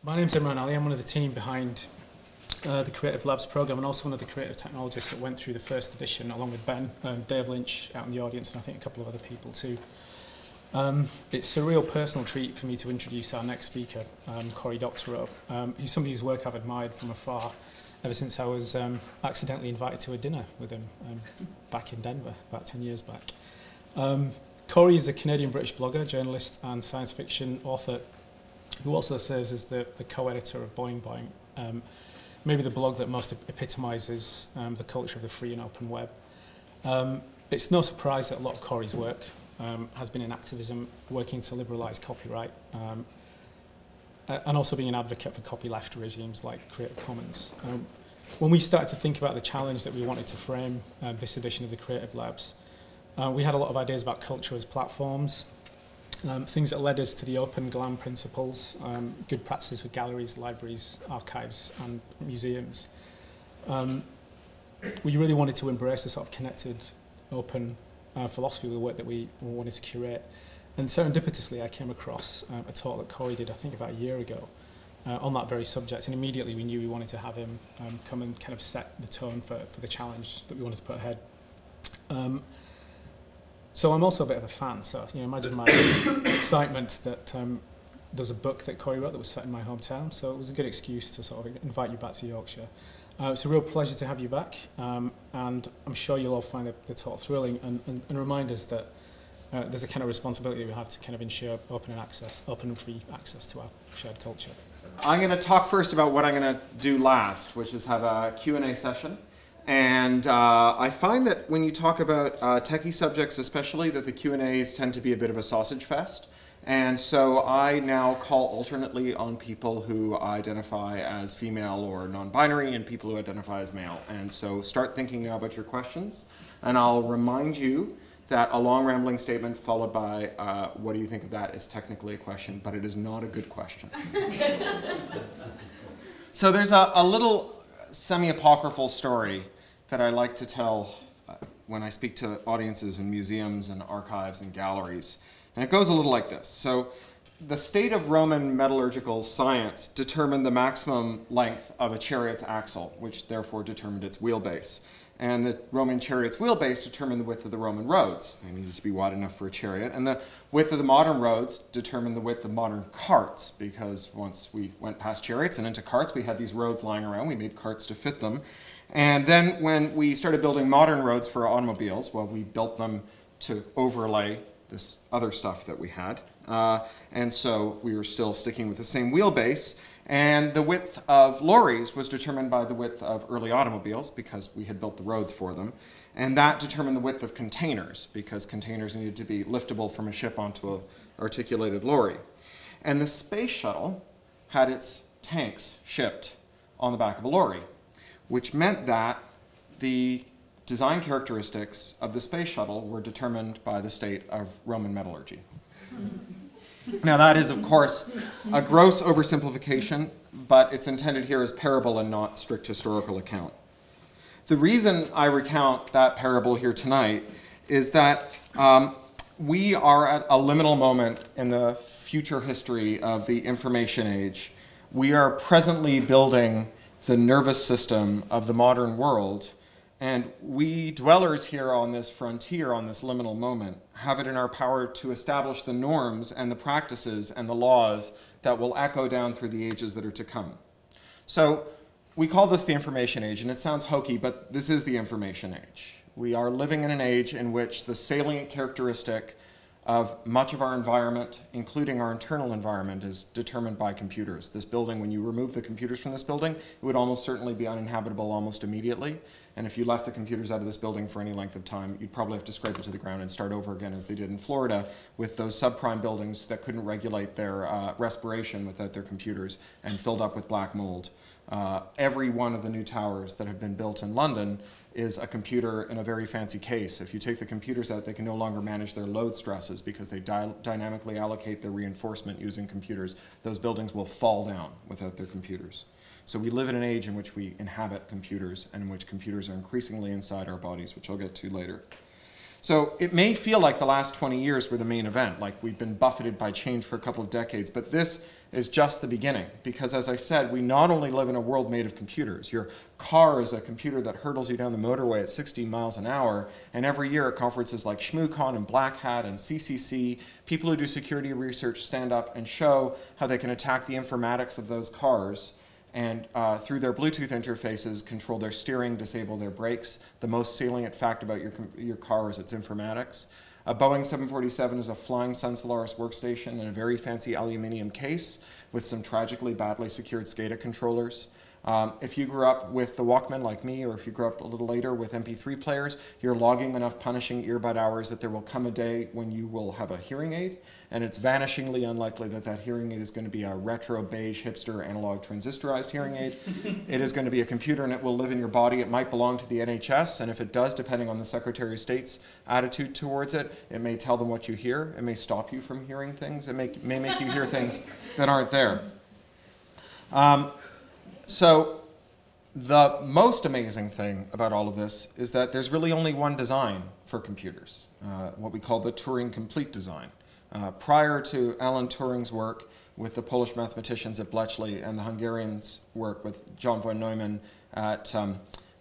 My name's Imran Ali. I'm one of the team behind the Creative Labs program and also one of the creative technologists that went through the first edition along with Ben, Dave Lynch out in the audience, and I think a couple of other people too. It's a real personal treat for me to introduce our next speaker, Cory Doctorow. He's somebody whose work I've admired from afar ever since I was accidentally invited to a dinner with him back in Denver, about 10 years back. Cory is a Canadian-British blogger, journalist and science fiction author who also serves as the co-editor of Boing Boing, maybe the blog that most epitomises the culture of the free and open web. It's no surprise that a lot of Cory's work has been in activism, working to liberalise copyright, and also being an advocate for copyleft regimes like Creative Commons. When we started to think about the challenge that we wanted to frame this edition of the Creative Labs, we had a lot of ideas about culture as platforms, things that led us to the open GLAM principles, good practices for galleries, libraries, archives and museums. We really wanted to embrace a sort of connected, open philosophy of the work that we wanted to curate. And serendipitously, I came across a talk that Cory did, I think about a year ago, on that very subject. And immediately we knew we wanted to have him come and kind of set the tone for the challenge that we wanted to put ahead. So I'm also a bit of a fan, so imagine my excitement that there was a book that Cory wrote that was set in my hometown, so it was a good excuse to sort of invite you back to Yorkshire. It's a real pleasure to have you back, and I'm sure you'll all find the talk thrilling and remind us that there's a kind of responsibility we have to kind of ensure open and free access to our shared culture. I'm going to talk first about what I'm going to do last, which is have a Q&A session. And I find that when you talk about techie subjects especially, that the Q&As tend to be a bit of a sausage fest. And so I now call alternately on people who identify as female or non-binary and people who identify as male. And so start thinking now about your questions. And I'll remind you that a long rambling statement followed by what do you think of that is technically a question, but it is not a good question. So there's a little semi-apocryphal story that I like to tell when I speak to audiences in museums and archives and galleries. And it goes a little like this. So the state of Roman metallurgical science determined the maximum length of a chariot's axle, which therefore determined its wheelbase. And the Roman chariot's wheelbase determined the width of the Roman roads. They needed to be wide enough for a chariot. And the width of the modern roads determined the width of modern carts, because once we went past chariots and into carts, we had these roads lying around. We made carts to fit them. And then when we started building modern roads for automobiles, well, we built them to overlay this other stuff that we had. And so we were still sticking with the same wheelbase. And the width of lorries was determined by the width of early automobiles because we had built the roads for them. And that determined the width of containers because containers needed to be liftable from a ship onto an articulated lorry. And the space shuttle had its tanks shipped on the back of a lorry, which meant that the design characteristics of the space shuttle were determined by the state of Roman metallurgy. Now that is, of course, a gross oversimplification, but it's intended here as parable and not strict historical account. The reason I recount that parable here tonight is that we are at a liminal moment in the future history of the information age. We are presently building the nervous system of the modern world, and we dwellers here on this frontier, on this liminal moment, have it in our power to establish the norms and the practices and the laws that will echo down through the ages that are to come. So we call this the information age, and it sounds hokey, but this is the information age. We are living in an age in which the salient characteristic of much of our environment, including our internal environment, is determined by computers. This building, when you remove the computers from this building, it would almost certainly be uninhabitable almost immediately. And if you left the computers out of this building for any length of time, you'd probably have to scrape it to the ground and start over again, as they did in Florida with those subprime buildings that couldn't regulate their respiration without their computers and filled up with black mold. Every one of the new towers that have been built in London is a computer in a very fancy case. If you take the computers out, they can no longer manage their load stresses because they dynamically allocate their reinforcement using computers. Those buildings will fall down without their computers. So we live in an age in which we inhabit computers and in which computers are increasingly inside our bodies, which I'll get to later. So it may feel like the last 20 years were the main event, like we've been buffeted by change for a couple of decades, but this is just the beginning. Because as I said, we not only live in a world made of computers. Your car is a computer that hurtles you down the motorway at 60 miles an hour. And every year at conferences like ShmooCon and Black Hat and CCC, people who do security research stand up and show how they can attack the informatics of those cars and through their Bluetooth interfaces control their steering, disable their brakes. The most salient fact about your car is its informatics. A Boeing 747 is a flying Sun Solaris workstation in a very fancy aluminum case with some tragically badly secured SCADA controllers. If you grew up with the Walkman like me, or if you grew up a little later with MP3 players, you're logging enough punishing earbud hours that there will come a day when you will have a hearing aid, and it's vanishingly unlikely that that hearing aid is going to be a retro beige hipster analog transistorized hearing aid. It is going to be a computer, and it will live in your body. It might belong to the NHS, and if it does, depending on the Secretary of State's attitude towards it, it may tell them what you hear. It may stop you from hearing things. It may make you hear things that aren't there. So the most amazing thing about all of this is that there's really only one design for computers, what we call the Turing-complete design. Prior to Alan Turing's work with the Polish mathematicians at Bletchley and the Hungarians' work with John von Neumann at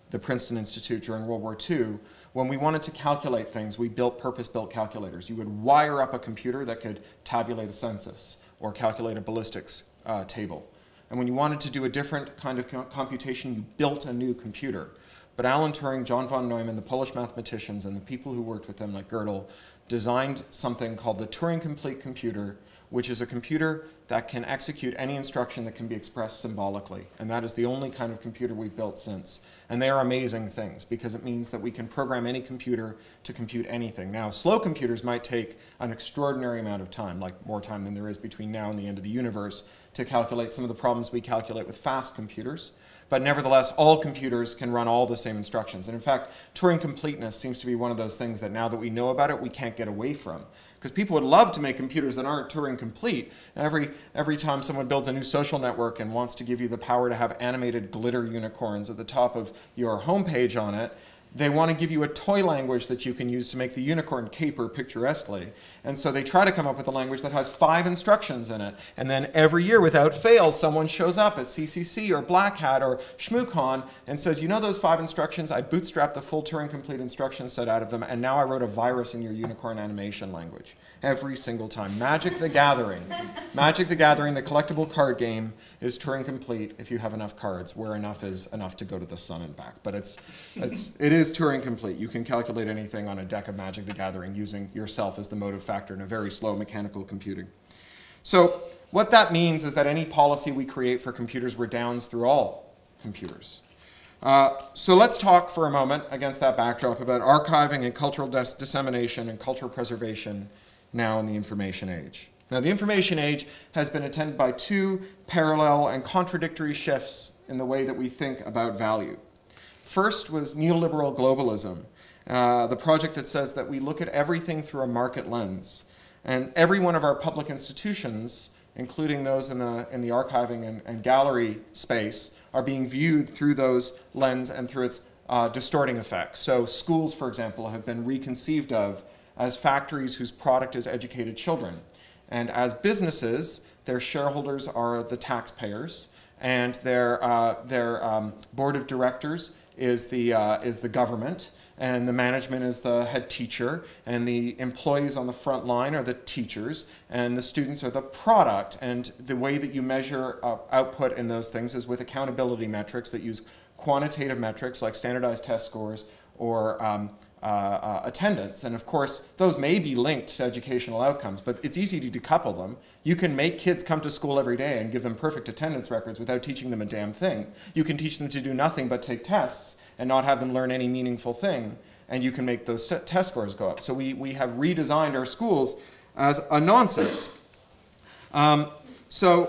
the Princeton Institute during World War II, when we wanted to calculate things, we built purpose-built calculators. You would wire up a computer that could tabulate a census or calculate a ballistics table. And when you wanted to do a different kind of computation, you built a new computer. But Alan Turing, John von Neumann, the Polish mathematicians, and the people who worked with them, like Gödel, designed something called the Turing-complete computer, which is a computer that can execute any instruction that can be expressed symbolically. And that is the only kind of computer we've built since. And they are amazing things, because it means that we can program any computer to compute anything. Now, slow computers might take an extraordinary amount of time, like more time than there is between now and the end of the universe, to calculate some of the problems we calculate with fast computers. But nevertheless, all computers can run all the same instructions. And in fact, Turing completeness seems to be one of those things that now that we know about it, we can't get away from. Because people would love to make computers that aren't Turing complete. Every time someone builds a new social network and wants to give you the power to have animated glitter unicorns at the top of your homepage on it, they want to give you a toy language that you can use to make the unicorn caper picturesquely. And so they try to come up with a language that has 5 instructions in it. And then every year, without fail, someone shows up at CCC or Black Hat or ShmooCon and says, you know those 5 instructions? I bootstrapped the full Turing-complete instruction set out of them, and now I wrote a virus in your unicorn animation language. Every single time. Magic the Gathering. Magic the Gathering, the collectible card game, is Turing complete if you have enough cards, where enough is enough to go to the sun and back. But it is Turing complete. You can calculate anything on a deck of Magic the Gathering using yourself as the motive factor in a very slow mechanical computing. So what that means is that any policy we create for computers redounds through all computers. So let's talk for a moment against that backdrop about archiving and cultural dissemination and cultural preservation now in the information age. Now, the information age has been attended by 2 parallel and contradictory shifts in the way that we think about value. First was neoliberal globalism, the project that says that we look at everything through a market lens. And every one of our public institutions, including those in the archiving and gallery space, are being viewed through those lens and through its distorting effects. So schools, for example, have been reconceived of as factories whose product is educated children. And as businesses, their shareholders are the taxpayers, and their board of directors is the government, and the management is the head teacher, and the employees on the front line are the teachers, and the students are the product. And the way that you measure output in those things is with accountability metrics that use quantitative metrics like standardized test scores or attendance. And of course, those may be linked to educational outcomes, but it's easy to decouple them. You can make kids come to school every day and give them perfect attendance records without teaching them a damn thing. You can teach them to do nothing but take tests and not have them learn any meaningful thing, and you can make those test scores go up. So we have redesigned our schools as a nonsense. So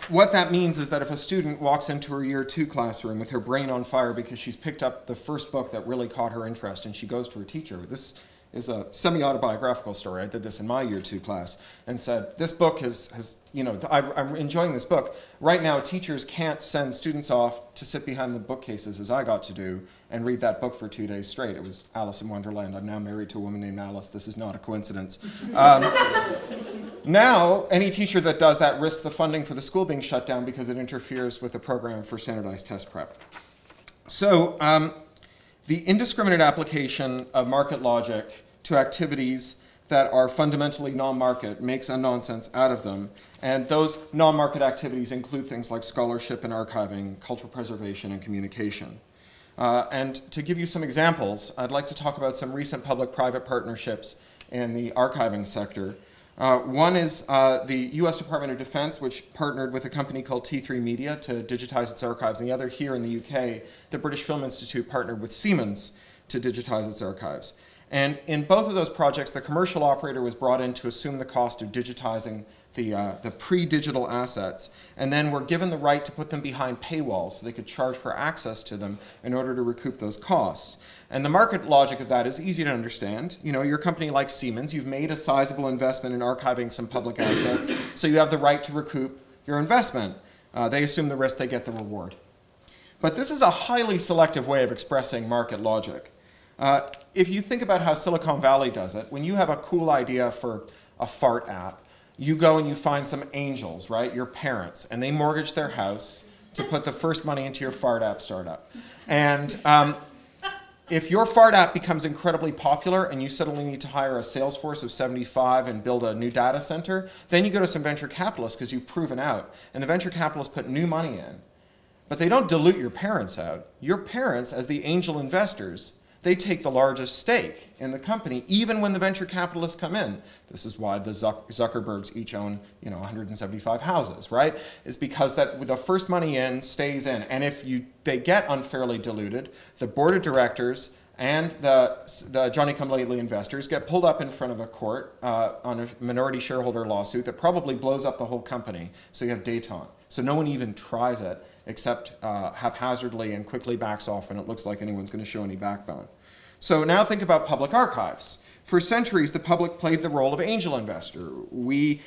what that means is that if a student walks into her year 2 classroom with her brain on fire because she's picked up the first book that really caught her interest and she goes to her teacher, this is a semi-autobiographical story. I did this in my year 2 class and said, this book has you know, I'm enjoying this book. Right now, teachers can't send students off to sit behind the bookcases as I got to do and read that book for 2 days straight. It was Alice in Wonderland. I'm now married to a woman named Alice. This is not a coincidence. Now, any teacher that does that risks the funding for the school being shut down because it interferes with the program for standardized test prep. So the indiscriminate application of market logic to activities that are fundamentally non-market makes a nonsense out of them. And those non-market activities include things like scholarship and archiving, cultural preservation, and communication. And to give you some examples, I'd like to talk about some recent public-private partnerships in the archiving sector. One is the US Department of Defense, which partnered with a company called T3 Media to digitize its archives. And the other here in the UK, the British Film Institute partnered with Siemens to digitize its archives. And in both of those projects, the commercial operator was brought in to assume the cost of digitizing the pre-digital assets, and then were given the right to put them behind paywalls so they could charge for access to them in order to recoup those costs. And the market logic of that is easy to understand. You know, your company like Siemens, you've made a sizable investment in archiving some public assets, so you have the right to recoup your investment. They assume the risk, they get the reward. But this is a highly selective way of expressing market logic. If you think about how Silicon Valley does it, when you have a cool idea for a fart app, you go and you find some angels, right, your parents, and they mortgage their house to put the first money into your fart app startup. And if your fart app becomes incredibly popular and you suddenly need to hire a sales force of 75 and build a new data center, then you go to some venture capitalists because you've proven out. And the venture capitalists put new money in. But they don't dilute your parents out. Your parents, as the angel investors, they take the largest stake in the company, even when the venture capitalists come in. This is why the Zuckerbergs each own, 175 houses, right? Is because that the first money in stays in. And if they get unfairly diluted, the board of directors and the Johnny-come-lately investors get pulled up in front of a court on a minority shareholder lawsuit that probably blows up the whole company. So you have détente. So no one even tries it except haphazardly and quickly backs off when it looks like anyone's going to show any backbone. So now think about public archives. For centuries, the public played the role of angel investor. We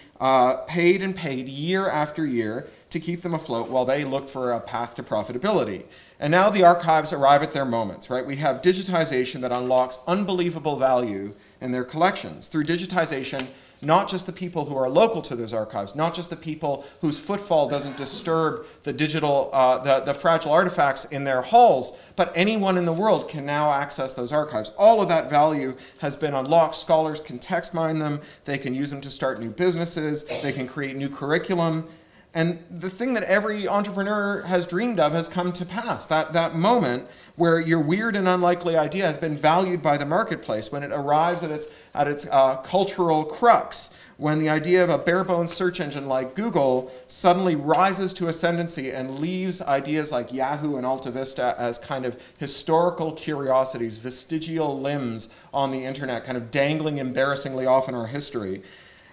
paid and paid year after year to keep them afloat while they looked for a path to profitability. And now the archives arrive at their moments, right? We have digitization that unlocks unbelievable value in their collections. Through digitization, not just the people who are local to those archives, not just the people whose footfall doesn't disturb the digital, the fragile artifacts in their halls, but anyone in the world can now access those archives. All of that value has been unlocked. Scholars can text mine them. They can use them to start new businesses. They can create new curriculum. And the thing that every entrepreneur has dreamed of has come to pass. That moment where your weird and unlikely idea has been valued by the marketplace, when it arrives at its cultural crux, when the idea of a bare-bones search engine like Google suddenly rises to ascendancy and leaves ideas like Yahoo and Alta Vista as kind of historical curiosities, vestigial limbs on the internet, kind of dangling embarrassingly off in our history.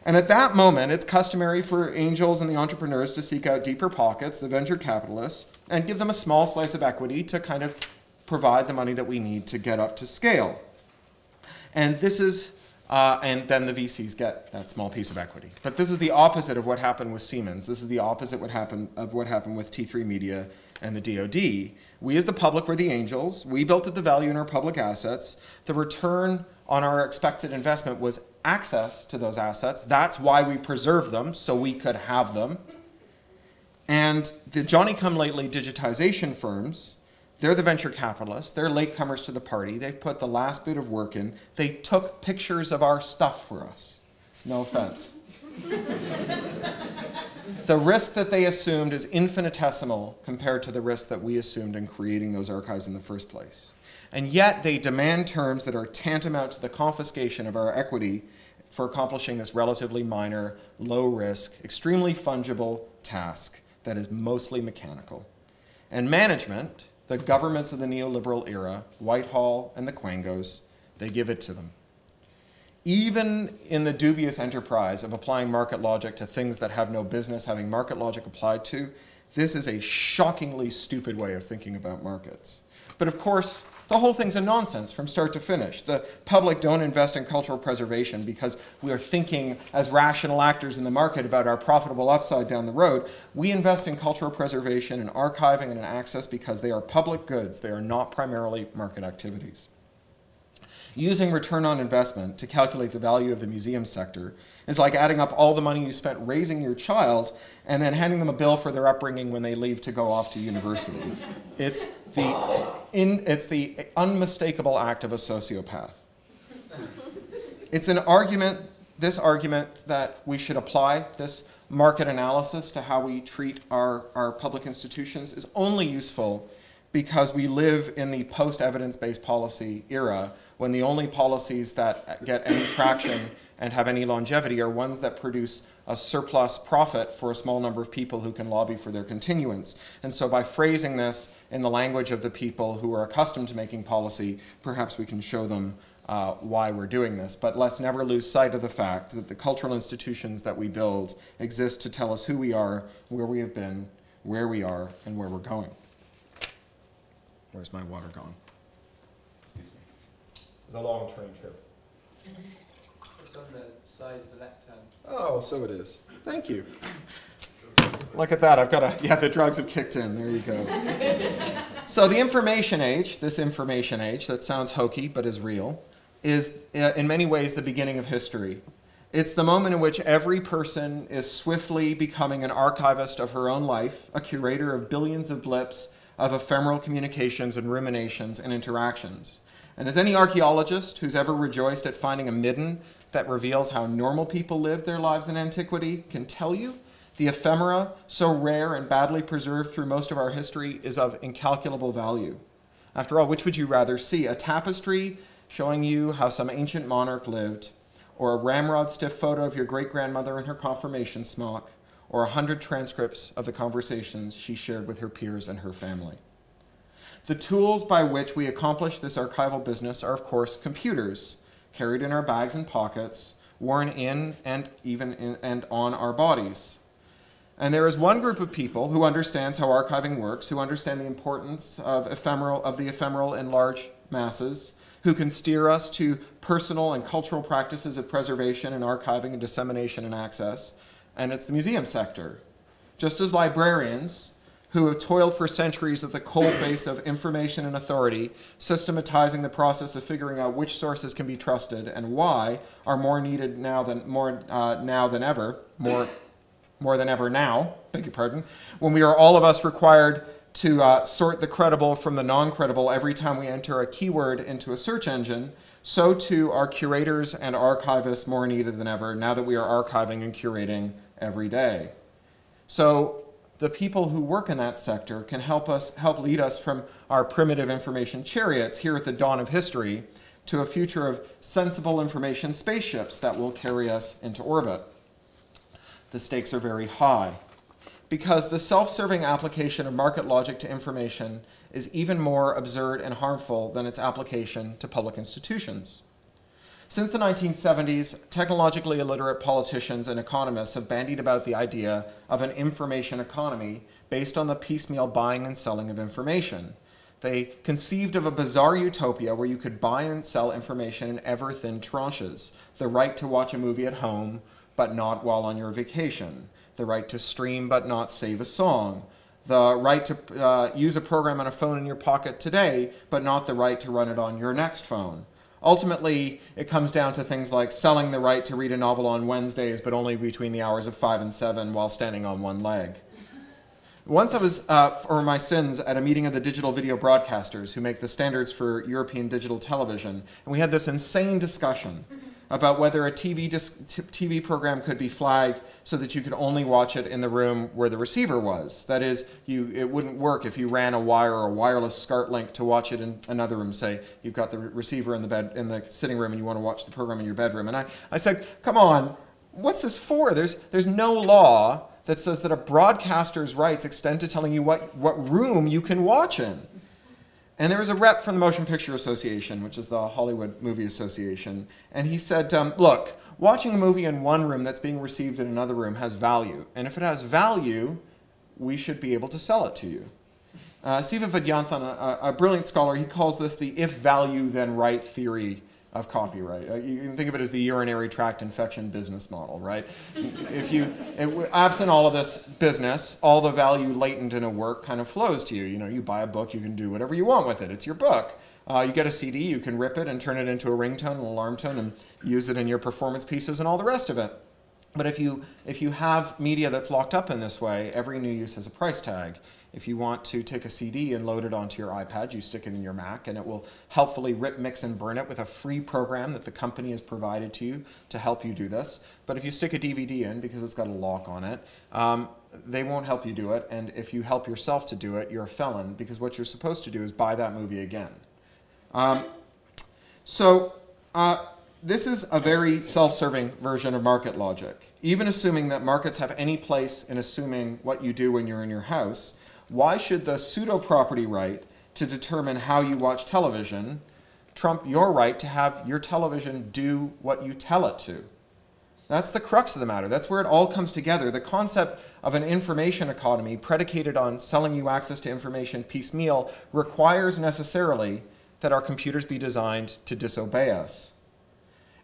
And at that moment, it's customary for angels and the entrepreneurs to seek out deeper pockets, the venture capitalists, and give them a small slice of equity to kind of provide the money that we need to get up to scale. And this is, and then the VCs get that small piece of equity. But this is the opposite of what happened with Siemens. This is the opposite of what happened with T3 Media and the DoD. We as the public were the angels. We built up the value in our public assets. The return on our expected investment was access to those assets. That's why we preserved them, so we could have them. And the Johnny-come-lately digitization firms, they're the venture capitalists. They're latecomers to the party. They've put the last bit of work in. They took pictures of our stuff for us. No offense. The risk that they assumed is infinitesimal compared to the risk that we assumed in creating those archives in the first place. And yet they demand terms that are tantamount to the confiscation of our equity for accomplishing this relatively minor, low-risk, extremely fungible task that is mostly mechanical. And management, the governments of the neoliberal era, Whitehall and the Quangos, they give it to them. Even in the dubious enterprise of applying market logic to things that have no business having market logic applied to, This is a shockingly stupid way of thinking about markets. But of course, the whole thing's a nonsense from start to finish. The public don't invest in cultural preservation because we are thinking as rational actors in the market about our profitable upside down the road. We invest in cultural preservation and archiving and in access because they are public goods. They are not primarily market activities. Using return on investment to calculate the value of the museum sector is like adding up all the money you spent raising your child and then handing them a bill for their upbringing when they leave to go off to university. It's the unmistakable act of a sociopath. It's an argument, this argument that we should apply this market analysis to how we treat our public institutions is only useful because we live in the post-evidence-based policy era when the only policies that get any traction and have any longevity are ones that produce a surplus profit for a small number of people who can lobby for their continuance. And so by phrasing this in the language of the people who are accustomed to making policy, perhaps we can show them why we're doing this. But let's never lose sight of the fact that the cultural institutions that we build exist to tell us who we are, where we have been, where we are, and where we're going. Where's my water gone? Excuse me. It's a long train trip. It's on the side of the left hand. Oh, well, so it is. Thank you. Look at that. I've got a, yeah, the drugs have kicked in. There you go. So the information age, this information age that sounds hokey but is real, is in many ways the beginning of history. It's the moment in which every person is swiftly becoming an archivist of her own life, a curator of billions of blips of ephemeral communications and ruminations and interactions. And as any archaeologist who's ever rejoiced at finding a midden that reveals how normal people lived their lives in antiquity can tell you, the ephemera, so rare and badly preserved through most of our history, is of incalculable value. After all, which would you rather see? A tapestry showing you how some ancient monarch lived, or a ramrod stiff photo of your great-grandmother in her confirmation smock, or 100 transcripts of the conversations she shared with her peers and her family? The tools by which we accomplish this archival business are, of course, computers, carried in our bags and pockets, worn in and even in and on our bodies. And there is one group of people who understands how archiving works, who understand the importance of the ephemeral in large masses, who can steer us to personal and cultural practices of preservation and archiving and dissemination and access, and it's the museum sector. Just as librarians, who have toiled for centuries at the coalface of information and authority, systematizing the process of figuring out which sources can be trusted and why, are more needed now than ever now, beg your pardon, when we are all of us required to sort the credible from the non-credible every time we enter a keyword into a search engine, so too are curators and archivists more needed than ever now that we are archiving and curating every day. So the people who work in that sector can help lead us from our primitive information chariots here at the dawn of history to a future of sensible information spaceships that will carry us into orbit. The stakes are very high because the self-serving application of market logic to information is even more absurd and harmful than its application to public institutions. Since the 1970s, technologically illiterate politicians and economists have bandied about the idea of an information economy based on the piecemeal buying and selling of information. They conceived of a bizarre utopia where you could buy and sell information in ever-thin tranches. The right to watch a movie at home, but not while on your vacation. The right to stream, but not save a song. The right to use a program on a phone in your pocket today, but not the right to run it on your next phone. Ultimately, it comes down to things like selling the right to read a novel on Wednesdays, but only between the hours of 5 and 7 while standing on one leg. Once I was, for my sins, at a meeting of the digital video broadcasters who make the standards for European digital television, and we had this insane discussion about whether a TV program could be flagged so that you could only watch it in the room where the receiver was. That is, it wouldn't work if you ran a wire or a wireless SCART link to watch it in another room. Say you've got the receiver in the sitting room and you want to watch the program in your bedroom. And I said, come on, what's this for? There's no law that says that a broadcaster's rights extend to telling you what room you can watch in. And there was a rep from the Motion Picture Association, which is the Hollywood Movie Association, and he said, look, watching a movie in one room that's being received in another room has value. And if it has value, we should be able to sell it to you. Siva Vaidyanathan, a brilliant scholar, he calls this the if value then right theory of copyright. You can think of it as the urinary tract infection business model, right? Absent all of this business, all the value latent in a work kind of flows to you. You know, you buy a book, you can do whatever you want with it. It's your book. You get a CD, you can rip it and turn it into a ringtone, an alarm tone, and use it in your performance pieces and all the rest of it. But if you have media that's locked up in this way, every new use has a price tag. If you want to take a CD and load it onto your iPad, you stick it in your Mac, and it will helpfully rip, mix, and burn it with a free program that the company has provided to you to help you do this. But if you stick a DVD in, because it's got a lock on it, they won't help you do it. And if you help yourself to do it, you're a felon, because what you're supposed to do is buy that movie again. This is a very self-serving version of market logic. Even assuming that markets have any place in assuming what you do when you're in your house, why should the pseudo-property right to determine how you watch television trump your right to have your television do what you tell it to? That's the crux of the matter. That's where it all comes together. The concept of an information economy predicated on selling you access to information piecemeal requires necessarily that our computers be designed to disobey us.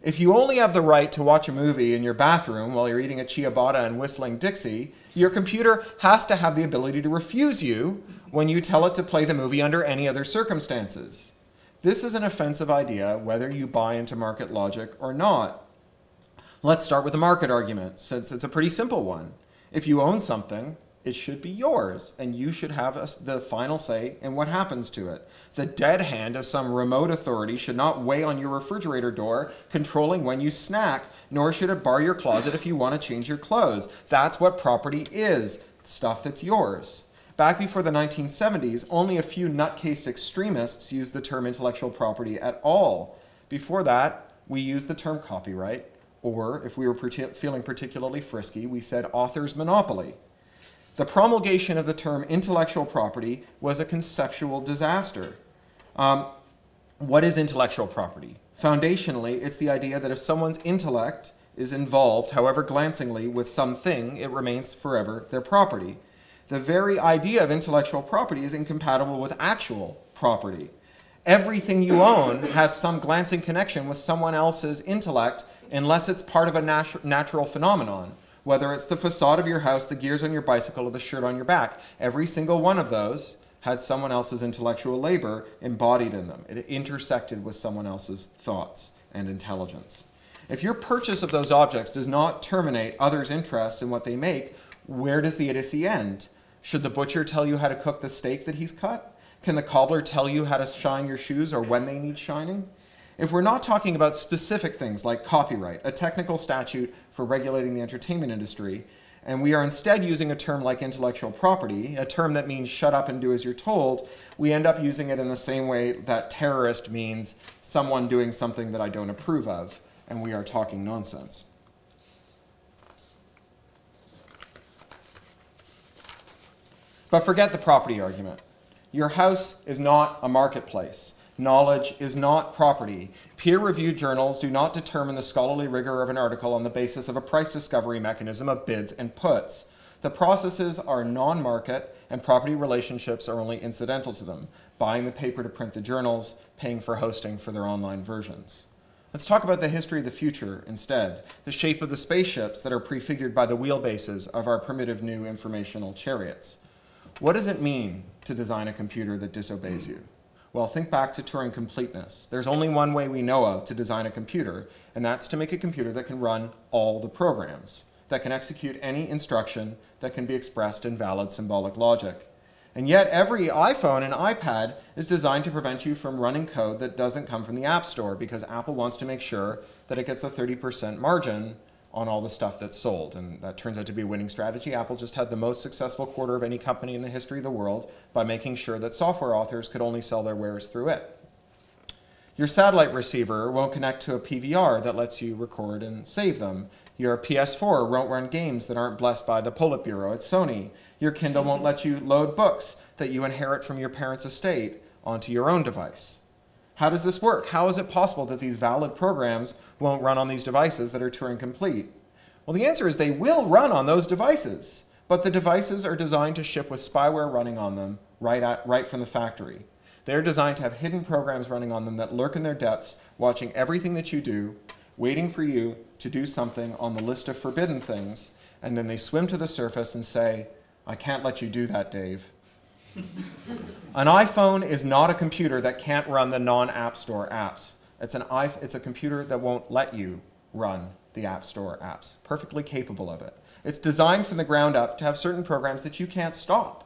If you only have the right to watch a movie in your bathroom while you're eating a ciabatta and whistling Dixie, your computer has to have the ability to refuse you when you tell it to play the movie under any other circumstances. This is an offensive idea, whether you buy into market logic or not. Let's start with the market argument, since it's a pretty simple one. If you own something, it should be yours, and you should have the final say in what happens to it. The dead hand of some remote authority should not weigh on your refrigerator door, controlling when you snack, nor should it bar your closet if you want to change your clothes. That's what property is, stuff that's yours. Back before the 1970s, only a few nutcase extremists used the term intellectual property at all. Before that, we used the term copyright, or if we were feeling particularly frisky, we said author's monopoly. The promulgation of the term intellectual property was a conceptual disaster. What is intellectual property? Foundationally, it's the idea that if someone's intellect is involved, however glancingly, with something, it remains forever their property. The very idea of intellectual property is incompatible with actual property. Everything you own has some glancing connection with someone else's intellect unless it's part of a natural phenomenon. Whether it's the facade of your house, the gears on your bicycle, or the shirt on your back, every single one of those had someone else's intellectual labor embodied in them. It intersected with someone else's thoughts and intelligence. If your purchase of those objects does not terminate others' interests in what they make, where does the idiocy end? Should the butcher tell you how to cook the steak that he's cut? Can the cobbler tell you how to shine your shoes or when they need shining? If we're not talking about specific things like copyright, a technical statute for regulating the entertainment industry, and we are instead using a term like intellectual property, a term that means shut up and do as you're told, we end up using it in the same way that terrorist means someone doing something that I don't approve of, and we are talking nonsense. But forget the property argument. Your house is not a marketplace. Knowledge is not property. Peer-reviewed journals do not determine the scholarly rigor of an article on the basis of a price discovery mechanism of bids and puts. The processes are non-market, and property relationships are only incidental to them, buying the paper to print the journals, paying for hosting for their online versions. Let's talk about the history of the future instead, the shape of the spaceships that are prefigured by the wheelbases of our primitive new informational chariots. What does it mean to design a computer that disobeys you? Well, think back to Turing completeness. There's only one way we know of to design a computer, and that's to make a computer that can run all the programs, that can execute any instruction that can be expressed in valid symbolic logic. And yet every iPhone and iPad is designed to prevent you from running code that doesn't come from the App Store, because Apple wants to make sure that it gets a 30% margin on all the stuff that's sold. And that turns out to be a winning strategy. Apple just had the most successful quarter of any company in the history of the world by making sure that software authors could only sell their wares through it. Your satellite receiver won't connect to a PVR that lets you record and save them. Your PS4 won't run games that aren't blessed by the Politburo at Sony. Your Kindle won't let you load books that you inherit from your parents' estate onto your own device. How does this work? How is it possible that these valid programs won't run on these devices that are Turing complete? Well, the answer is they will run on those devices, but But the devices are designed to ship with spyware running on them right from the factory. They're designed to have hidden programs running on them that lurk in their depths, watching everything that you do, waiting for you to do something on the list of forbidden things, and then they swim to the surface and say, "I can't let you do that, Dave." An iPhone is not a computer that can't run the non-App Store apps. It's a computer that won't let you run the App Store apps, perfectly capable of it. It's designed from the ground up to have certain programs that you can't stop,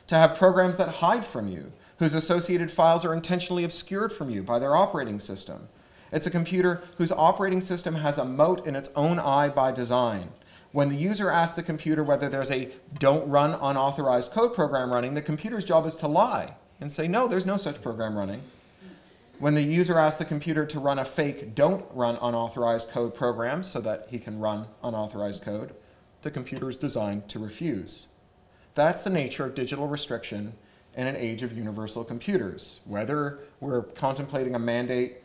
to have programs that hide from you, whose associated files are intentionally obscured from you by their operating system. It's a computer whose operating system has a moat in its own eye by design. When the user asks the computer whether there's a "don't run unauthorized code" program running, the computer's job is to lie and say, "No, there's no such program running." When the user asks the computer to run a fake "don't run unauthorized code" program so that he can run unauthorized code, the computer is designed to refuse. That's the nature of digital restriction in an age of universal computers. Whether we're contemplating a mandate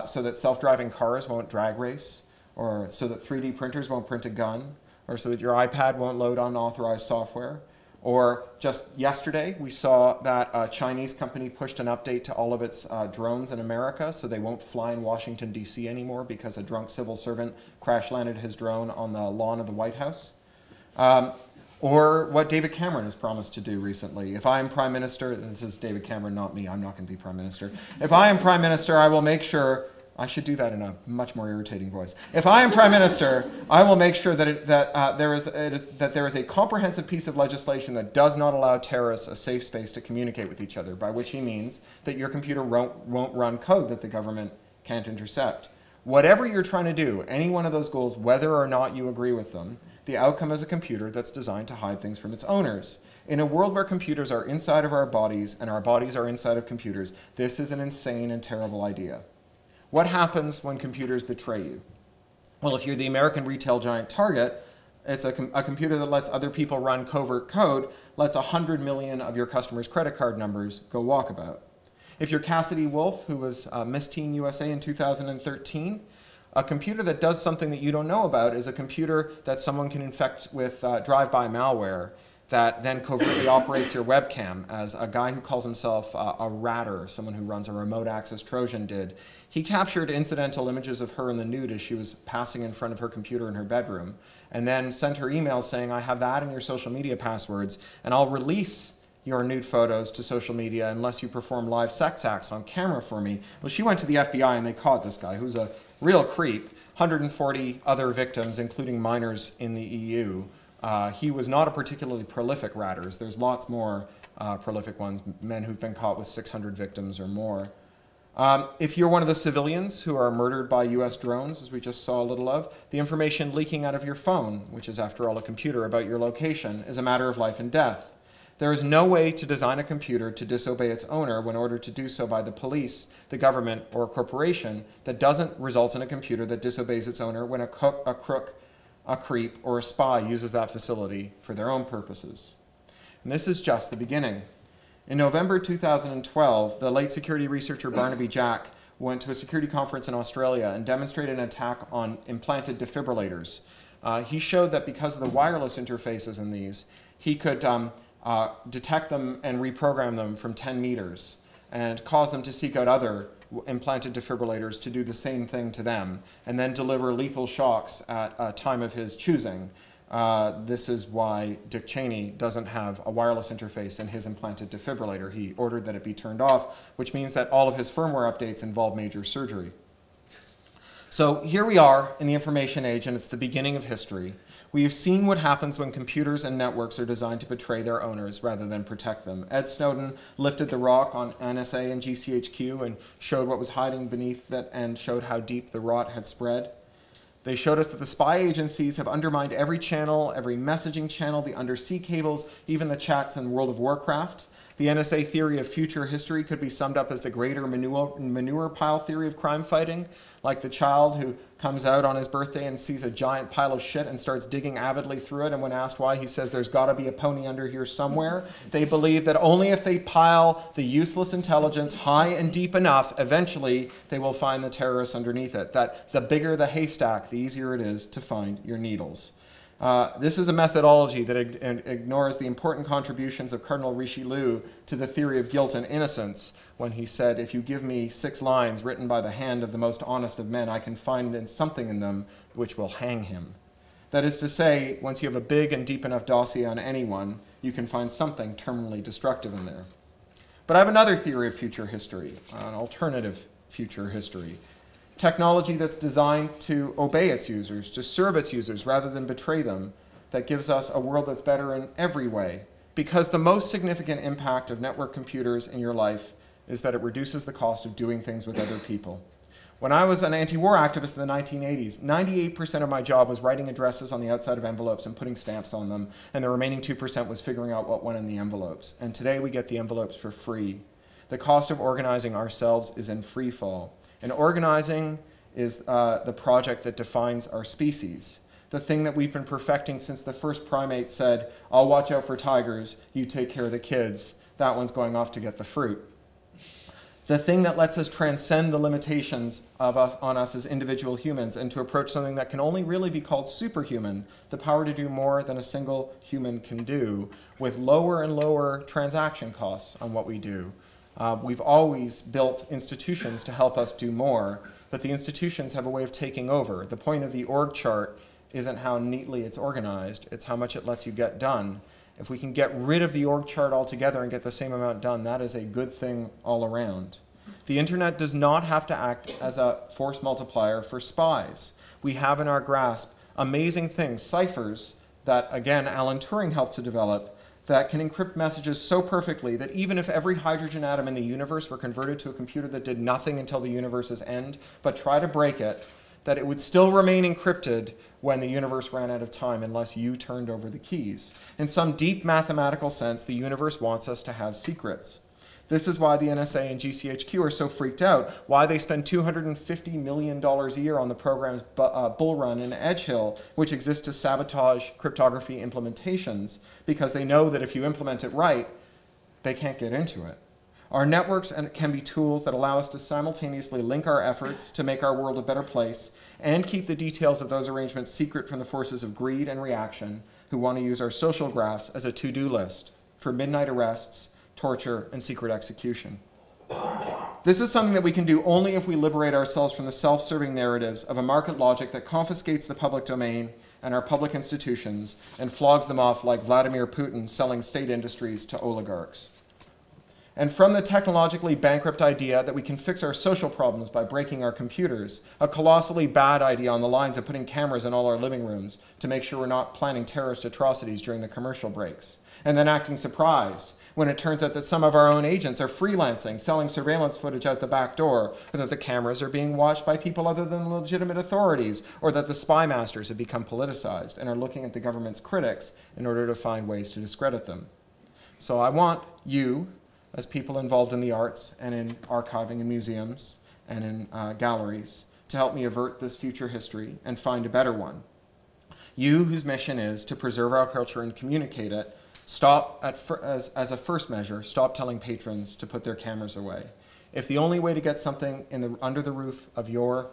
so that self-driving cars won't drag race, or so that 3D printers won't print a gun, or so that your iPad won't load unauthorized software. Or just yesterday, we saw that a Chinese company pushed an update to all of its drones in America so they won't fly in Washington, D.C. anymore because a drunk civil servant crash-landed his drone on the lawn of the White House. Or what David Cameron has promised to do recently. If I am Prime Minister, this is David Cameron, not me, I'm not going to be Prime Minister. If I am Prime Minister, I will make sure, I should do that in a much more irritating voice. If I am Prime Minister, I will make sure that there is a comprehensive piece of legislation that does not allow terrorists a safe space to communicate with each other, by which he means that your computer won't run code that the government can't intercept. Whatever you're trying to do, any one of those goals, whether or not you agree with them, the outcome is a computer that's designed to hide things from its owners. In a world where computers are inside of our bodies and our bodies are inside of computers, this is an insane and terrible idea. What happens when computers betray you? Well, if you're the American retail giant Target, it's a computer that lets other people run covert code, lets 100 million of your customers' credit card numbers go walkabout. If you're Cassidy Wolf, who was Miss Teen USA in 2013, a computer that does something that you don't know about is a computer that someone can infect with drive-by malware that then covertly operates your webcam, as a guy who calls himself a ratter, someone who runs a remote access Trojan did. He captured incidental images of her in the nude as she was passing in front of her computer in her bedroom, and then sent her emails saying, "I have that in your social media passwords, and I'll release your nude photos to social media unless you perform live sex acts on camera for me." Well, she went to the FBI and they caught this guy, who's a real creep. 140 other victims, including minors in the EU. He was not a particularly prolific ratter. There's lots more prolific ones, men who've been caught with 600 victims or more. If you're one of the civilians who are murdered by US drones, as we just saw a little of, the information leaking out of your phone, which is after all a computer, about your location, is a matter of life and death. There is no way to design a computer to disobey its owner when ordered to do so by the police, the government, or a corporation that doesn't result in a computer that disobeys its owner when a crook, a creep, or a spy uses that facility for their own purposes. And this is just the beginning. In November 2012, the late security researcher Barnaby Jack went to a security conference in Australia and demonstrated an attack on implanted defibrillators. He showed that because of the wireless interfaces in these, he could detect them and reprogram them from 10 meters and cause them to seek out other implanted defibrillators to do the same thing to them, and then deliver lethal shocks at a time of his choosing. This is why Dick Cheney doesn't have a wireless interface in his implanted defibrillator. He ordered that it be turned off, which means that all of his firmware updates involve major surgery. So here we are in the information age, and it's the beginning of history. We have seen what happens when computers and networks are designed to betray their owners rather than protect them. Ed Snowden lifted the rock on NSA and GCHQ and showed what was hiding beneath it and showed how deep the rot had spread. They showed us that the spy agencies have undermined every channel, every messaging channel, the undersea cables, even the chats in World of Warcraft. The NSA theory of future history could be summed up as the greater manure pile theory of crime fighting, like the child who comes out on his birthday and sees a giant pile of shit and starts digging avidly through it, and when asked why, he says there's got to be a pony under here somewhere. They believe that only if they pile the useless intelligence high and deep enough, eventually they will find the terrorists underneath it. That the bigger the haystack, the easier it is to find your needles. This is a methodology that ignores the important contributions of Cardinal Richelieu to the theory of guilt and innocence when he said, if you give me 6 lines written by the hand of the most honest of men, I can find something in them which will hang him. That is to say, once you have a big and deep enough dossier on anyone, you can find something terminally destructive in there. But I have another theory of future history, an alternative future history. Technology that's designed to obey its users, to serve its users rather than betray them, that gives us a world that's better in every way. Because the most significant impact of network computers in your life is that it reduces the cost of doing things with other people. When I was an anti-war activist in the 1980s, 98% of my job was writing addresses on the outside of envelopes and putting stamps on them, and the remaining 2% was figuring out what went in the envelopes. And today we get the envelopes for free. The cost of organizing ourselves is in free fall. And organizing is the project that defines our species. The thing that we've been perfecting since the first primate said, I'll watch out for tigers, you take care of the kids. That one's going off to get the fruit. The thing that lets us transcend the limitations on us as individual humans and to approach something that can only really be called superhuman, the power to do more than a single human can do, with lower and lower transaction costs on what we do. We've always built institutions to help us do more, but the institutions have a way of taking over. The point of the org chart isn't how neatly it's organized, it's how much it lets you get done. If we can get rid of the org chart altogether and get the same amount done, that is a good thing all around. The internet does not have to act as a force multiplier for spies. We have in our grasp amazing things, ciphers that, again, Alan Turing helped to develop, that can encrypt messages so perfectly that even if every hydrogen atom in the universe were converted to a computer that did nothing until the universe's end, but try to break it, that it would still remain encrypted when the universe ran out of time unless you turned over the keys. In some deep mathematical sense, the universe wants us to have secrets. This is why the NSA and GCHQ are so freaked out, why they spend $250 million a year on the program's Bull Run and Edge Hill, which exists to sabotage cryptography implementations, because they know that if you implement it right, they can't get into it. Our networks can be tools that allow us to simultaneously link our efforts to make our world a better place and keep the details of those arrangements secret from the forces of greed and reaction who want to use our social graphs as a to-do list for midnight arrests, torture, and secret execution. This is something that we can do only if we liberate ourselves from the self-serving narratives of a market logic that confiscates the public domain and our public institutions and flogs them off like Vladimir Putin selling state industries to oligarchs. And from the technologically bankrupt idea that we can fix our social problems by breaking our computers, a colossally bad idea on the lines of putting cameras in all our living rooms to make sure we're not planning terrorist atrocities during the commercial breaks, and then acting surprised when it turns out that some of our own agents are freelancing, selling surveillance footage out the back door, or that the cameras are being watched by people other than legitimate authorities, or that the spy masters have become politicized and are looking at the government's critics in order to find ways to discredit them. So I want you, as people involved in the arts and in archiving in museums and in galleries, to help me avert this future history and find a better one. You, whose mission is to preserve our culture and communicate it, stop, as a first measure, stop telling patrons to put their cameras away. If the only way to get something under the roof of your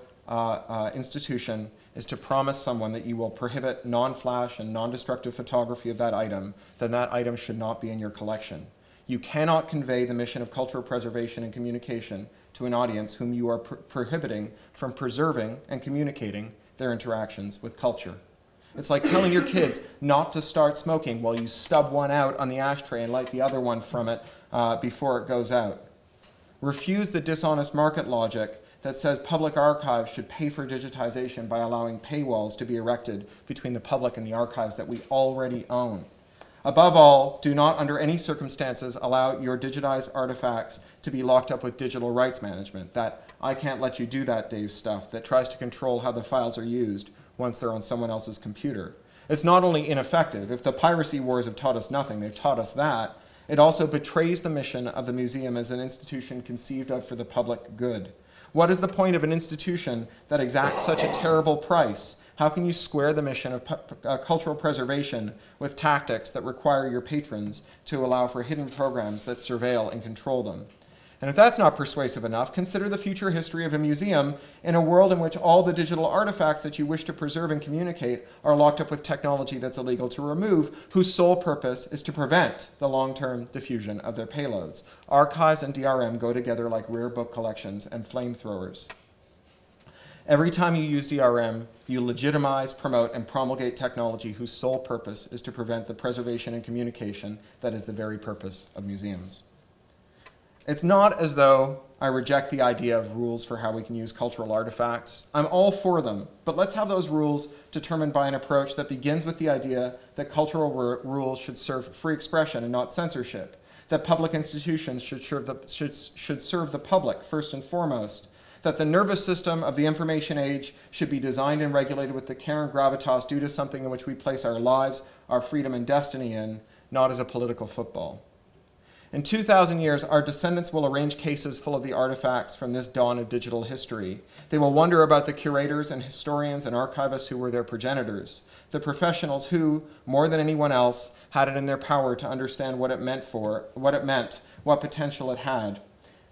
institution is to promise someone that you will prohibit non-flash and non-destructive photography of that item, then that item should not be in your collection. You cannot convey the mission of cultural preservation and communication to an audience whom you are prohibiting from preserving and communicating their interactions with culture. It's like telling your kids not to start smoking while you stub one out on the ashtray and light the other one from it before it goes out. Refuse the dishonest market logic that says public archives should pay for digitization by allowing paywalls to be erected between the public and the archives that we already own. Above all, do not under any circumstances allow your digitized artifacts to be locked up with digital rights management, that I can't let you do that, Dave stuff, that tries to control how the files are used once they're on someone else's computer. It's not only ineffective. If the piracy wars have taught us nothing, they've taught us that. It also betrays the mission of the museum as an institution conceived of for the public good. What is the point of an institution that exacts such a terrible price? How can you square the mission of cultural preservation with tactics that require your patrons to allow for hidden programs that surveil and control them? And if that's not persuasive enough, consider the future history of a museum in a world in which all the digital artifacts that you wish to preserve and communicate are locked up with technology that's illegal to remove, whose sole purpose is to prevent the long-term diffusion of their payloads. Archives and DRM go together like rare book collections and flamethrowers. Every time you use DRM, you legitimize, promote, and promulgate technology whose sole purpose is to prevent the preservation and communication that is the very purpose of museums. It's not as though I reject the idea of rules for how we can use cultural artifacts. I'm all for them, but let's have those rules determined by an approach that begins with the idea that cultural rules should serve free expression and not censorship, that public institutions should serve the public first and foremost, that the nervous system of the information age should be designed and regulated with the care and gravitas due to something in which we place our lives, our freedom and destiny in, not as a political football. In 2,000 years, our descendants will arrange cases full of the artifacts from this dawn of digital history. They will wonder about the curators and historians and archivists who were their progenitors, the professionals who, more than anyone else, had it in their power to understand what it meant, what potential it had.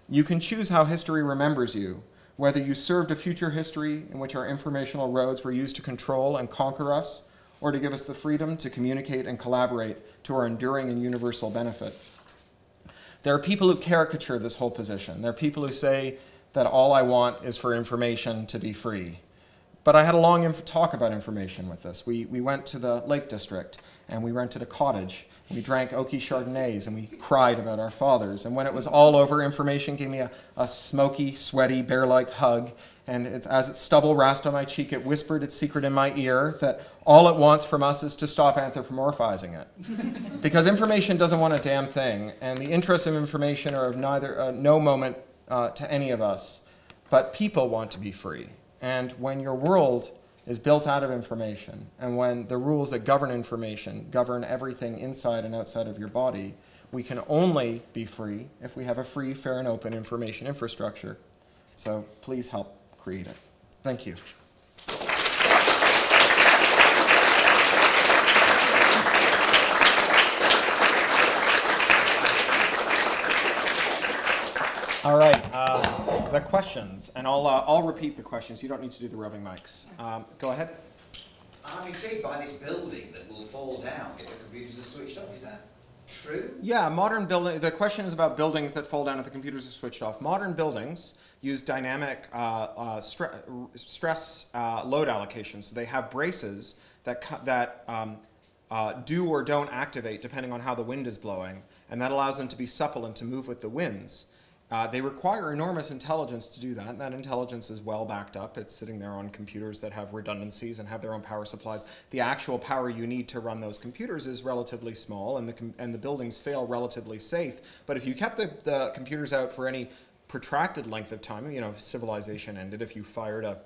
You can choose how history remembers you, whether you served a future history in which our informational roads were used to control and conquer us, or to give us the freedom to communicate and collaborate to our enduring and universal benefit. There are people who caricature this whole position. There are people who say that all I want is for information to be free. But I had a long talk about information with this. We went to the Lake District, and we rented a cottage. We drank Oki Chardonnays, and we cried about our fathers. And when it was all over, information gave me a smoky, sweaty, bear-like hug. And as its stubble rasped on my cheek, it whispered its secret in my ear that all it wants from us is to stop anthropomorphizing it. Because information doesn't want a damn thing, and the interests of information are of no moment to any of us. But people want to be free. And when your world is built out of information, and when the rules that govern information govern everything inside and outside of your body, we can only be free if we have a free, fair, and open information infrastructure. So please help create it. Thank you. All right, the questions, and I'll repeat the questions. You don't need to do the roving mics. Go ahead. I'm intrigued by this building that will fall down if the computers are switched off. Is that true? Yeah, modern building. The question is about buildings that fall down if the computers are switched off. Modern buildings use dynamic stress load allocation. So they have braces that do or don't activate depending on how the wind is blowing, and that allows them to be supple and to move with the winds. They require enormous intelligence to do that, and that intelligence is well backed up. It's sitting there on computers that have redundancies and have their own power supplies. The actual power you need to run those computers is relatively small, and the buildings fail relatively safe. But if you kept the computers out for any protracted length of time, you know, if civilization ended, if you fired a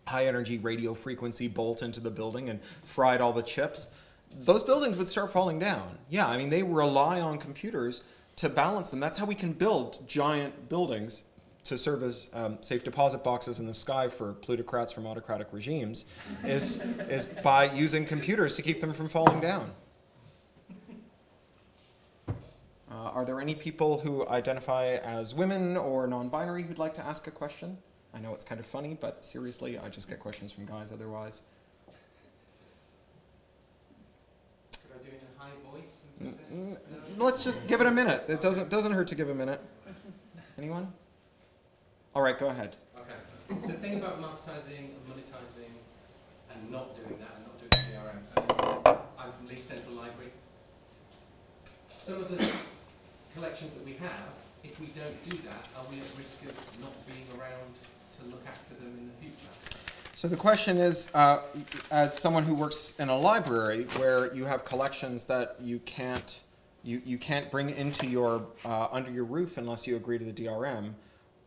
high-energy radio frequency bolt into the building and fried all the chips, those buildings would start falling down. Yeah, I mean, they rely on computers to balance them. That's how we can build giant buildings to serve as safe deposit boxes in the sky for plutocrats from autocratic regimes, is by using computers to keep them from falling down. Are there any people who identify as women or non-binary who'd like to ask a question? I know it's kind of funny, but seriously, I just get questions from guys otherwise. Could I do it in a high voice? Let's just give it a minute. It doesn't hurt to give a minute. Anyone? All right, go ahead. Okay. The thing about marketizing and monetizing and not doing that and not doing DRM, I'm from Leeds Central Library. Some of the collections that we have, if we don't do that, are we at risk of not being around to look after them in the future? So the question is, as someone who works in a library where you have collections that you can't bring into your under your roof unless you agree to the DRM,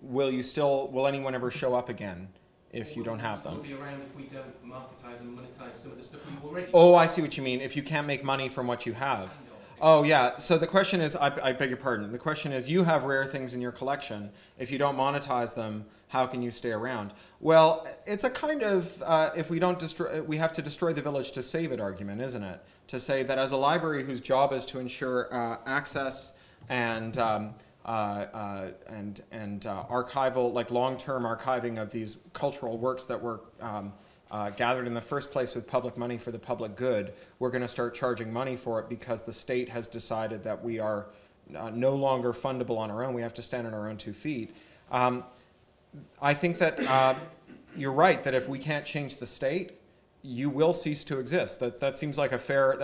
will anyone ever show up again if you don't have them? Will be around if we don't marketize and monetize some of the stuff we've already. Oh, I see what you mean. If you can't make money from what you have. Oh, yeah. So the question is, I beg your pardon. The question is, you have rare things in your collection. If you don't monetize them, how can you stay around? Well, it's a kind of, if we don't destroy, we have to destroy the village to save it argument, isn't it? To say that as a library whose job is to ensure access and archival, like long-term archiving of these cultural works that were gathered in the first place with public money for the public good, we're going to start charging money for it because the state has decided that we are no longer fundable on our own. We have to stand on our own 2 feet. I think that you're right that if we can't change the state, you will cease to exist. That seems like a fair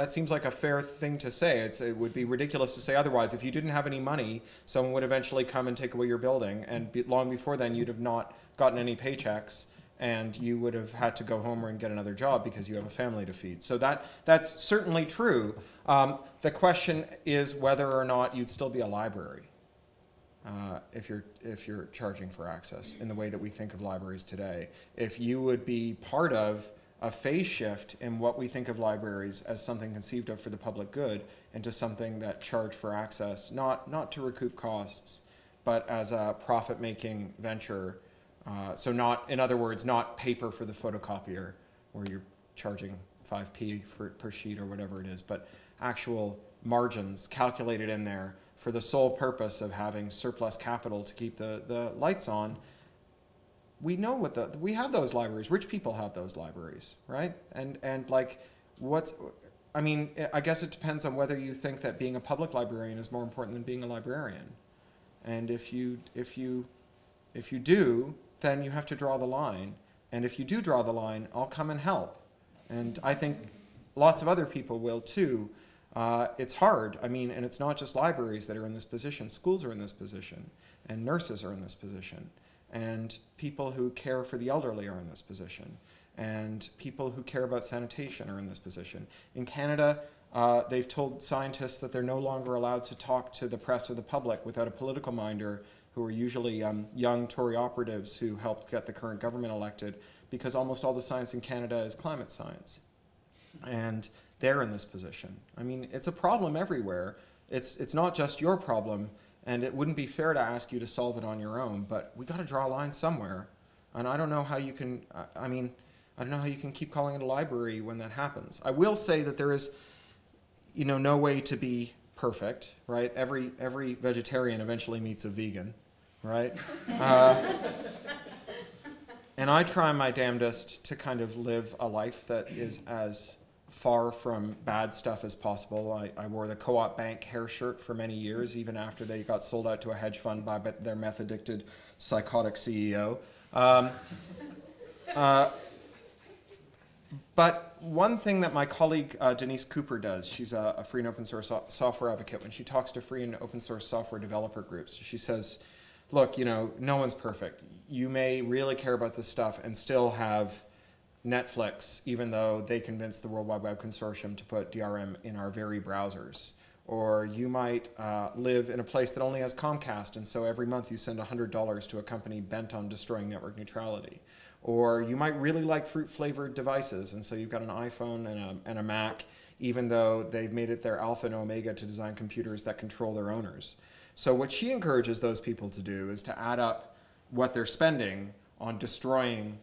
thing to say. It would be ridiculous to say otherwise. If you didn't have any money, someone would eventually come and take away your building, and long before then, you'd have not gotten any paychecks, and you would have had to go home and get another job because you have a family to feed. So that's certainly true. The question is whether or not you'd still be a library if you're charging for access in the way that we think of libraries today. If you would be part of a phase shift in what we think of libraries as something conceived of for the public good into something that charged for access, not to recoup costs, but as a profit-making venture. So not, in other words, not paper for the photocopier where you're charging 5p per sheet or whatever it is, but actual margins calculated in there for the sole purpose of having surplus capital to keep the lights on. We know we have those libraries. Rich people have those libraries, right? And like, I guess it depends on whether you think that being a public librarian is more important than being a librarian. And if you do, then you have to draw the line. And if you do draw the line, I'll come and help. And I think lots of other people will too. It's hard. And it's not just libraries that are in this position. Schools are in this position, and nurses are in this position. And people who care for the elderly are in this position. And people who care about sanitation are in this position. In Canada, they've told scientists that they're no longer allowed to talk to the press or the public without a political minder, who are usually young Tory operatives who helped get the current government elected, because almost all the science in Canada is climate science. And they're in this position. It's a problem everywhere. It's not just your problem. And it wouldn't be fair to ask you to solve it on your own, but we got to draw a line somewhere. And I don't know how you can, I don't know how you can keep calling it a library when that happens. I will say that there is, no way to be perfect, right? Every vegetarian eventually meets a vegan, right? And I try my damnedest to kind of live a life that is as far from bad stuff as possible. I wore the Co-op Bank hair shirt for many years, even after they got sold out to a hedge fund by their meth-addicted, psychotic CEO. But one thing that my colleague Denise Cooper does, she's a free and open source software advocate, when she talks to free and open source software developer groups, she says, look, no one's perfect. You may really care about this stuff and still have Netflix, even though they convinced the World Wide Web Consortium to put DRM in our very browsers. Or you might live in a place that only has Comcast, and so every month you send $100 to a company bent on destroying network neutrality. Or you might really like fruit-flavored devices, and so you've got an iPhone and a Mac, even though they've made it their alpha and omega to design computers that control their owners. So what she encourages those people to do is to add up what they're spending on destroying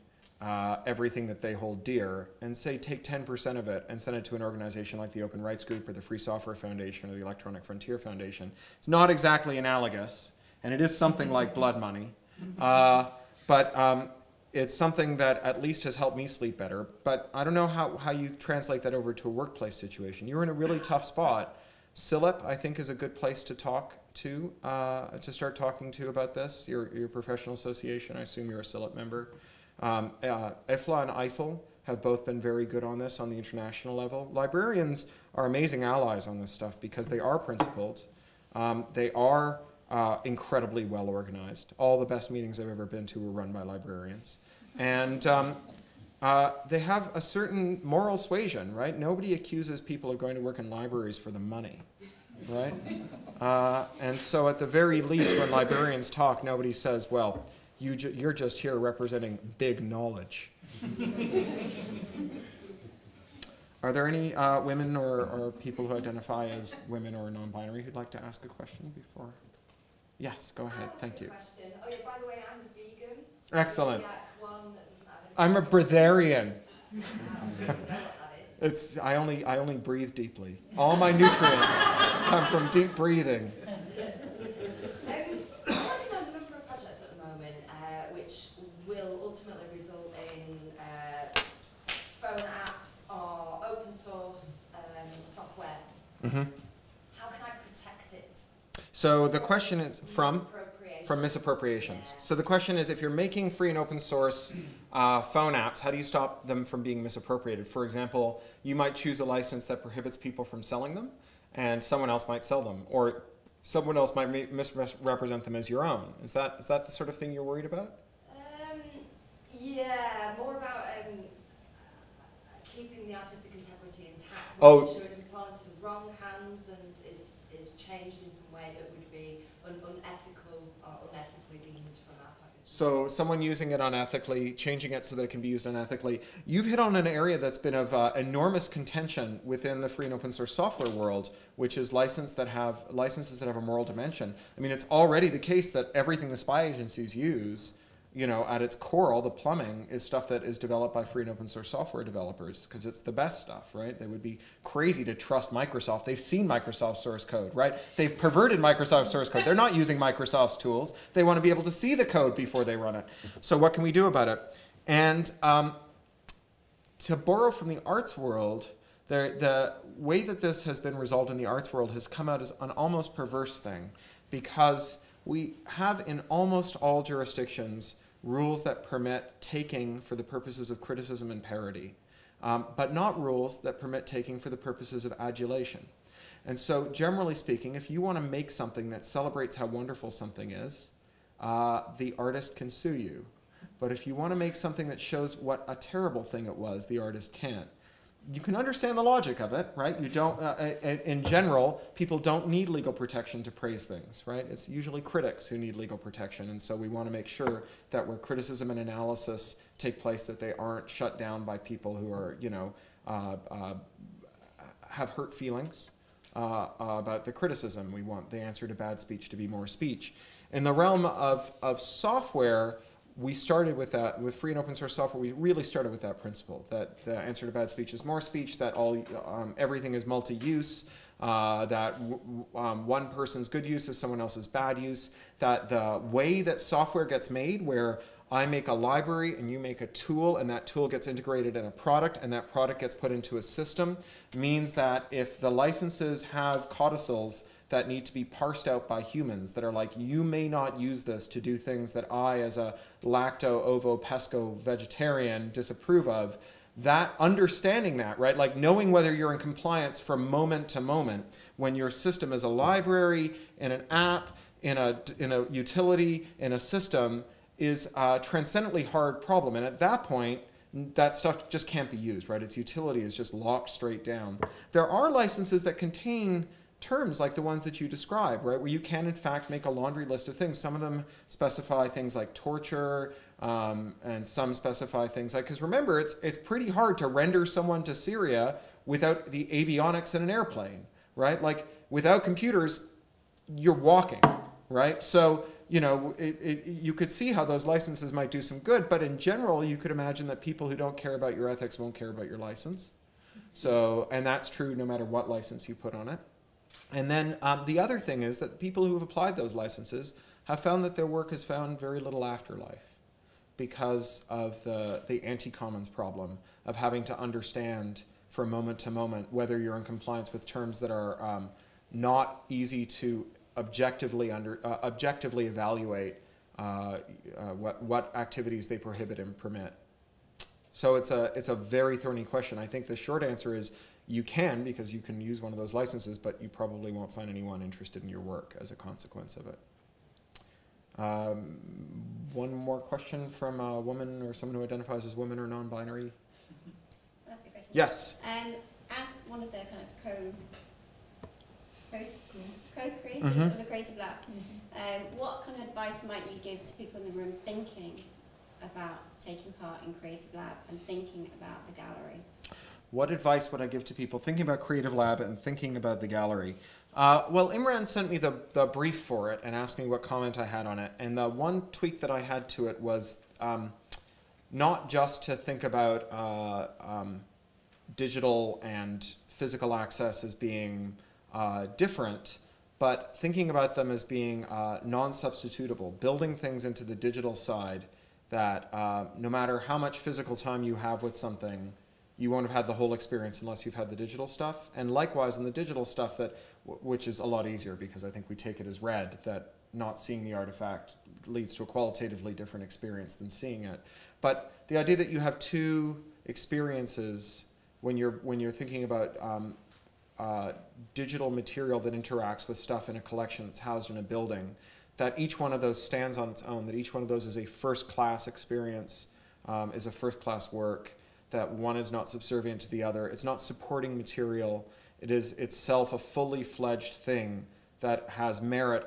everything that they hold dear, and say take 10% of it and send it to an organization like the Open Rights Group or the Free Software Foundation or the Electronic Frontier Foundation. It's not exactly analogous, and it is something like blood money, but it's something that at least has helped me sleep better. But I don't know how you translate that over to a workplace situation. You're in a really tough spot. CILIP, I think, is a good place to talk to start talking to about this. Your professional association, I assume you're a CILIP member. IFLA and IFL have both been very good on this on the international level. Librarians are amazing allies on this stuff because they are principled. They are incredibly well organized. All the best meetings I've ever been to were run by librarians. And they have a certain moral suasion, right? Nobody accuses people of going to work in libraries for the money, right? And so at the very least, when librarians talk, nobody says, well, you're just here representing big knowledge. Are there any women or people who identify as women or non-binary who'd like to ask a question before? Yes, go ahead. Thank you. Question. Oh yeah, by the way, I'm a vegan. Excellent. One that doesn't have any I'm a breatharian. I don't really know what that is. I only breathe deeply. All my nutrients come from deep breathing. which will ultimately result in phone apps or open source software. Mm-hmm. How can I protect it So the question is from misappropriation? misappropriations. Yeah. So the question is, if you're making free and open source phone apps, how do you stop them from being misappropriated? For example, you might choose a license that prohibits people from selling them, and someone else might sell them, or someone else might misrepresent them as your own. Is that the sort of thing you're worried about? Yeah, more about keeping the artistic integrity intact, and Oh. making sure it doesn't fall into the wrong hands and is changed in some way that would be unethical or unethically deemed from our point of view. So someone using it unethically, changing it so that it can be used unethically. You've hit on an area that's been of enormous contention within the free and open source software world, which is licenses that have a moral dimension. I mean, it's already the case that everything the spy agencies use, you know, at its core, all the plumbing is stuff that is developed by free and open source software developers, because it's the best stuff, right? They would be crazy to trust Microsoft. They've seen Microsoft source code, right? They've perverted Microsoft source code. They're not using Microsoft's tools. They want to be able to see the code before they run it. So what can we do about it? And to borrow from the arts world, the way that this has been resolved in the arts world has come out as an almost perverse thing, because we have in almost all jurisdictions rules that permit taking for the purposes of criticism and parody, but not rules that permit taking for the purposes of adulation. And so generally speaking, if you want to make something that celebrates how wonderful something is, the artist can sue you. But if you want to make something that shows what a terrible thing it was, the artist can't. You can understand the logic of it, right? You don't, in general, people don't need legal protection to praise things, right? It's usually critics who need legal protection, and so we want to make sure that where criticism and analysis take place, that they aren't shut down by people who are, you know, have hurt feelings about the criticism. We want the answer to bad speech to be more speech. In the realm of software, we started with that. With free and open source software, we really started with that principle, that the answer to bad speech is more speech, that everything is multi-use, that one person's good use is someone else's bad use, that the way that software gets made, where I make a library and you make a tool, and that tool gets integrated in a product, and that product gets put into a system, means that if the licenses have codicils that need to be parsed out by humans, that are like, you may not use this to do things that I, as a lacto-ovo-pesco vegetarian, disapprove of, that understanding that, right? Like knowing whether you're in compliance from moment to moment, when your system is a library, in an app, in a utility, in a system, is a transcendently hard problem. And at that point, that stuff just can't be used, right? Its utility is just locked straight down. There are licenses that contain terms like the ones that you describe, right, where you can in fact make a laundry list of things. Some of them specify things like torture, and some specify things like, because remember, it's pretty hard to render someone to Syria without the avionics in an airplane, right? Like without computers, you're walking, right? So, you know, you could see how those licenses might do some good, but in general, you could imagine that people who don't care about your ethics won't care about your license. So, and that's true no matter what license you put on it. And then the other thing is that people who have applied those licenses have found that their work has found very little afterlife because of the anti-commons problem of having to understand from moment to moment whether you're in compliance with terms that are not easy to objectively evaluate what activities they prohibit and permit. So it's a very thorny question. I think the short answer is you can, because you can use one of those licenses, but you probably won't find anyone interested in your work as a consequence of it. One more question from a woman or someone who identifies as woman or non-binary. Ask a question. Yes. As one of the kind of co-creators of the Creative Lab, what kind of advice might you give to people in the room thinking about taking part in Creative Lab and thinking about the gallery? What advice would I give to people thinking about Creative Lab and thinking about the gallery? Well, Imran sent me the brief for it and asked me what comment I had on it. And the one tweak that I had to it was not just to think about digital and physical access as being different, but thinking about them as being non-substitutable, building things into the digital side that no matter how much physical time you have with something, you won't have had the whole experience unless you've had the digital stuff. And likewise, in the digital stuff, which is a lot easier because I think we take it as read, that not seeing the artifact leads to a qualitatively different experience than seeing it. But the idea that you have two experiences when you're thinking about digital material that interacts with stuff in a collection that's housed in a building, that each one of those stands on its own, that each one of those is a first-class experience, is a first-class work, that one is not subservient to the other. It's not supporting material. It is itself a fully fledged thing that has merit,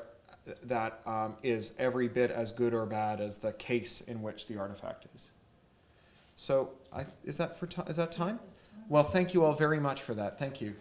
that is every bit as good or bad as the case in which the artifact is. So is that time? Well, thank you all very much for that. Thank you.